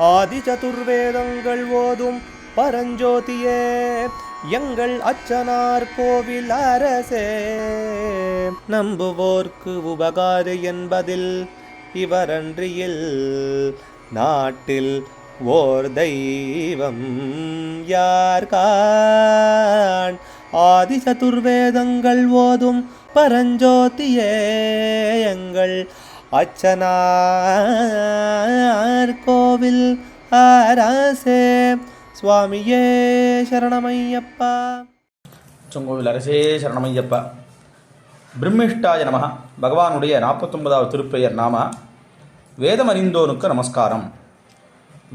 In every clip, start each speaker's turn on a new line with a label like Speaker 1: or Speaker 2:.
Speaker 1: ஆதி சதுர்வேதங்கள் ஓதும் பரஞ்சோதியே எங்கள் அச்சனார் கோவில் அரசே. நம்புவோர்க்கு உபகாரி என்பதில் இவரன்றியில் நாட்டில் ஓர் தெய்வம் யார்கான். ஆதி சதுர்வேதங்கள் ஓதும் பரஞ்சோதியே எங்கள் அச்சனார் கோவில் அரசே. சுவாமியே சரணமையப்பா.
Speaker 2: அச்சங்கோவில் அரசே சரணமையப்பா. பிரம்மிஷ்டாய நம. பகவானுடைய 49வது திருப்பெயர் நாம வேதம் அறிந்தோனுக்கு நமஸ்காரம்.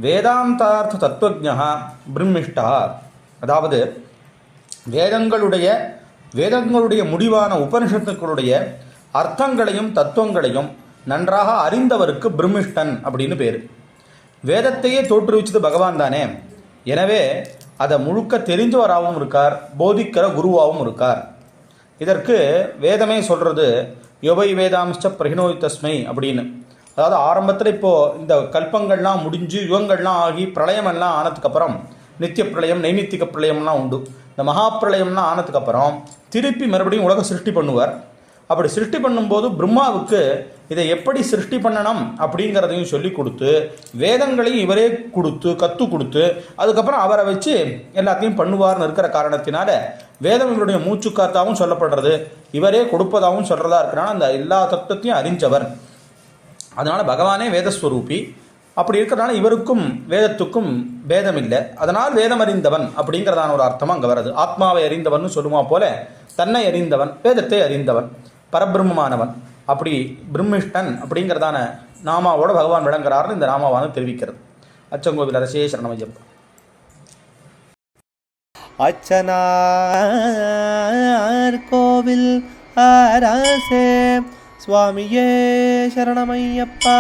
Speaker 2: வேதாந்தார்த்த தத்துவஜ்ஞா பிரம்மிஷ்டா. அதாவது வேதங்களுடைய முடிவான உபனிஷத்துக்களுடைய அர்த்தங்களையும் தத்துவங்களையும் நன்றாக அறிந்தவருக்கு பிரம்மிஷ்டன் அப்படின்னு பேர். வேதத்தையே தோற்றுவிச்சது பகவான் தானே. எனவே அதை முழுக்க தெரிஞ்சவராகவும் இருக்கார், போதிக்கிற குருவாகவும் இருக்கார். இதற்கு வேதமே சொல்கிறது யோபை வேதாம்ச பிரகிணோய் தஸ்மை அப்படின்னு. அதாவது ஆரம்பத்தில் இப்போது இந்த கல்பங்கள்லாம் முடிஞ்சு யுகங்கள்லாம் ஆகி பிரளயமெல்லாம் ஆனதுக்கப்புறம் நித்திய பிரளயம் நைமித்திக பிரளயம்லாம் உண்டு. இந்த மகா பிரளயம்லாம் ஆனதுக்கப்புறம் திருப்பி மறுபடியும் உலக சிருஷ்டி பண்ணுவார். அப்படி சிருஷ்டி பண்ணும்போது பிரம்மாவுக்கு இதை எப்படி சிருஷ்டி பண்ணணும் அப்படிங்கிறதையும் சொல்லி கொடுத்து வேதங்களையும் இவரே கற்றுக் கொடுத்து அதுக்கப்புறம் அவரை வச்சு எல்லாத்தையும் பண்ணுவார்னு இருக்கிற காரணத்தினால வேதம் இவருடைய மூச்சுக்காத்தாகவும் சொல்லப்படுறது, இவரே கொடுப்பதாகவும் சொல்கிறதா இருக்கிறனால அந்த எல்லா தத்துவத்தையும் அறிஞ்சவர். அதனால் பகவானே வேதஸ்வரூபி. அப்படி இருக்கிறதுனால இவருக்கும் வேதத்துக்கும் பேதம் இல்லை. அதனால் வேதம் அறிந்தவன் அப்படிங்கிறதான ஒரு அர்த்தம் அங்கே வருது. ஆத்மாவை அறிந்தவன் சொல்லுமா போல தன்னை அறிந்தவன், வேதத்தை அறிந்தவன், பரபிரம்மமானவன். அப்படி பிரம்மிஷ்டன் அப்படிங்கிறதான நாமாவோட பகவான் விளங்குறாருன்னு இந்த நாமாவானது தெரிவிக்கிறது. அச்சங்கோவில் அரசே சரணமையப்பா.
Speaker 1: அச்சனார் கோவில் அரசே. சுவாமியே சரணமையப்பா.